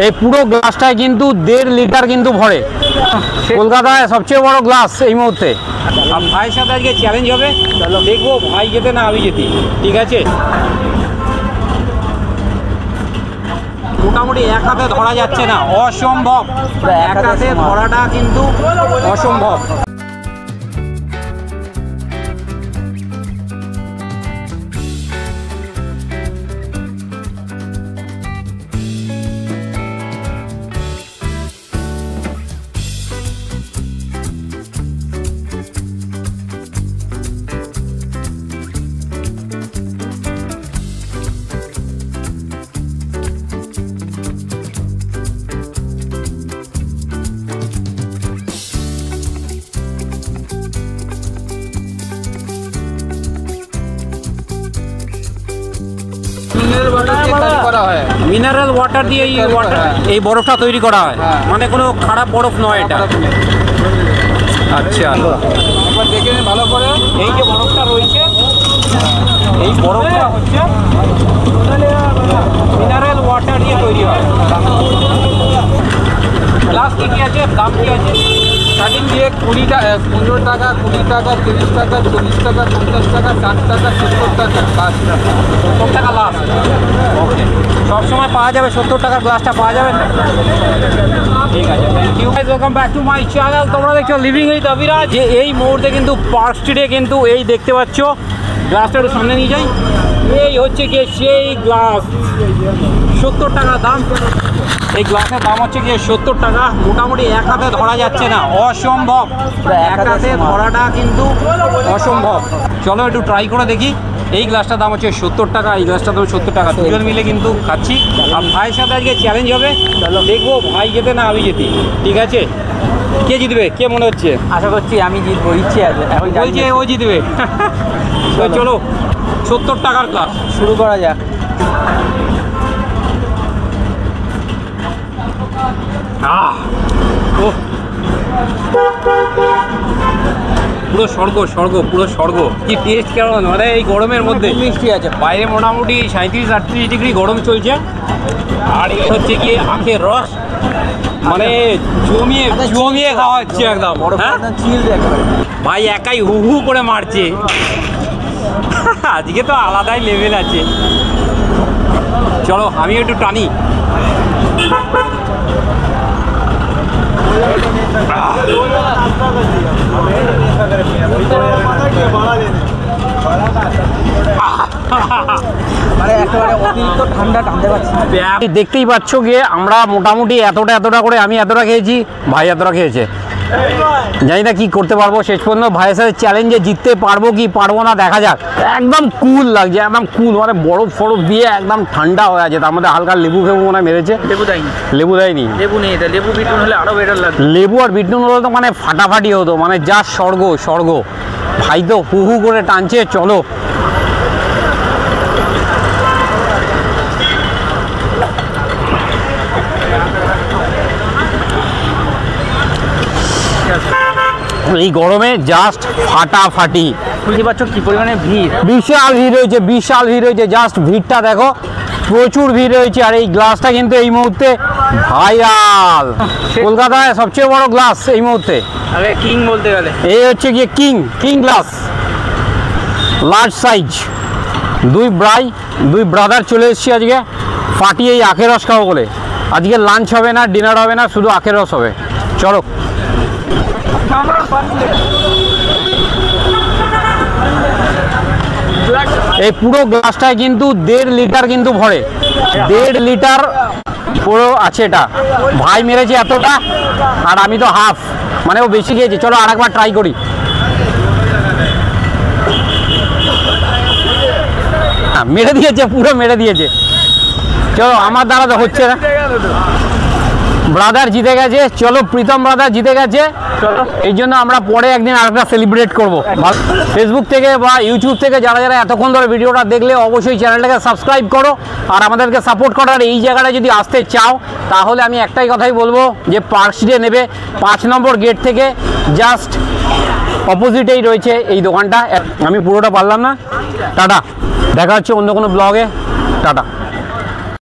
এই পুরো গ্লাসটায় কিন্তু 1.5 লিটার কিন্তু ভরে। কলকাতায় সবচেয়ে বড় গ্লাস এই মুহূর্তে। আর ভাইয়ের সাথে আজকে চ্যালেঞ্জ হবে, দেখবো ভাই যেতে না আমি যেতে, ঠিক আছে? মোটামুটি এক হাতে ধরা যাচ্ছে না, অসম্ভব। এক হাতে ধরাটা কিন্তু অসম্ভব। মিনারেল ওয়াটার দিয়ে এই বরফটা তৈরি করা হয়, মানে কোনো খারাপ বরফ নয় এটা। আচ্ছা, একবার দেখে নিন ভালো করে। এই যে বরফটা রয়েছে, এই বরফটা হচ্ছে মিনারেল ওয়াটার দিয়ে তৈরি হয়। গ্লাস কি আছে, দাম কি আছে? স্টার্টিং দিয়ে 15 টাকা, 20 টাকা, 30 টাকা, 40 টাকা, 50 টাকা, 60 টাকা, 70 টাকা, 70 টাকা লাস্ট। ওকে, সবসময় পাওয়া যাবে 70 টাকার গ্লাসটা পাওয়া যাবে না? ঠিক আছে, thank you. Welcome back to my channel. তোমরা দেখছো লিভিং উইথ অভিরাজ। যে এই মুহূর্তে কিন্তু পার্ক স্ট্রিটে কিন্তু এই দেখতে পাচ্ছ, গ্লাসটা একটু সামনে নিয়ে যাই। এই হচ্ছে গিয়ে সেই গ্লাস, 70 টাকা দাম। এই গ্লাসের দাম হচ্ছে গিয়ে 70 টাকা। মোটামুটি এক হাতে ধরা যাচ্ছে না, অসম্ভব। এক হাতে ধরাটা কিন্তু অসম্ভব। চলো একটু ট্রাই করে দেখি। এই গ্লাসটার দাম হচ্ছে 70 টাকা, এই গ্লাসটার দাম 70 টাকা। দুজন মিলে কিন্তু খাচ্ছি। আর ভাইয়ের সাথে আজকে চ্যালেঞ্জ হবে, দেখবো ভাই যেতে না আমি যেতে, ঠিক আছে? কে জিতবে, কে মনে হচ্ছে? আশা করছি আমি জিতবো, ইচ্ছে আছে। বলছে ও জিতবে। তো চলো 70 টাকার গ্লাস শুরু করা যাক। পুরো স্বর্গ, স্বর্গ, পুরো স্বর্গ। কি টেস্ট কেমন, মানে এই গরমের মধ্যে মিষ্টি আছে। বাইরে মোটামুটি 37-38 ডিগ্রি গরম চলছে, আর এই হচ্ছে কি আখের রস, মানে জমিয়ে জমিয়ে খাওয়া হচ্ছে একদম। হ্যাঁ, ভাই একাই হু হু করে মারছে। আজকে তো আলাদাই লেভেল আছে। চলো আমি একটু টানি। দেখতেই পাচ্ছ গিয়ে আমরা মোটামুটি এতটা করে, আমি এতটা খেয়েছি, ভাই এতটা খেয়েছে। জানি না কি করতে পারবো শেষ পর্যন্ত। ভাইয়ের সাথে চ্যালেঞ্জে জিততে পারবো কি পারবো না দেখা যাক। একদম কুল লাগছে, একদম কুল, মানে বরফ ফরফ দিয়ে একদম ঠান্ডা হয়ে আছে। তার মধ্যে হালকা লেবু ফেবু মনে মেরেছে। লেবু দেয়নি, লেবু দেয়নি, লেবু নেই। লেবু বিটুন হলে আরো বেটার লাগবে। লেবু আর বিটনুন হলে তো মানে ফাটাফাটি হতো, মানে যা স্বর্গ স্বর্গ। ভাই তো হু হু করে টানছে। চলো এই গরমে জাস্ট ফাটাফাটি। বুঝতে পারছো কি পরিমাণে ভিড়, বিশাল ভিড় হয়েছে, বিশাল ভিড় হয়েছে। জাস্ট ভিড়টা দেখো, প্রচুর ভিড় হয়েছে। আর এই গ্লাসটা কিন্তু এই মুহূর্তে ভাইরাল। কলকাতায় সবচেয়ে বড় গ্লাস এই মুহূর্তে। আরে কিং বলতে গেলে এই হচ্ছে গিয়ে কিং গ্লাস, লার্জ সাইজ। দুই ব্রাদার চলে এসেছি আজকে ফাটিয়ে এই আখের রস খাবো বলে। আজকে লাঞ্চ হবে না, ডিনার হবে না, শুধু আখের রস হবে। চলো এই পুরো গ্লাসটায় কিন্তু 1.5 লিটার কিন্তু ভরে, 1.5 লিটার পুরো আছে এটা। ভাই মেরেছে এতটা, আর আমি তো হাফ, মানে ও বেশি খেয়েছে। চলো আরেকবার ট্রাই করি। মেরে দিয়েছে, পুরো মেরে দিয়েছে। চলো আমার দ্বারা তো হচ্ছে না। ব্রাদার জিতে গেছে। চলো প্রীতম ব্রাদার জিতে গেছে। চলো এই জন্য আমরা পরে একদিন আরেকটা সেলিব্রেট করবো। ফেসবুক থেকে বা ইউটিউব থেকে যারা যারা এতক্ষণ ধরে ভিডিওটা দেখলে অবশ্যই চ্যানেলটাকে সাবস্ক্রাইব করো আর আমাদেরকে সাপোর্ট করো। আর এই জায়গাটা যদি আসতে চাও তাহলে আমি একটাই কথাই বলবো যে পার্ক স্ট্রিটে নেবে 5 নম্বর গেট থেকে জাস্ট অপোজিটেই রয়েছে এই দোকানটা। আমি পুরোটা পারলাম না। টাটা, দেখা হচ্ছে অন্য কোনো ব্লগে। টাটা।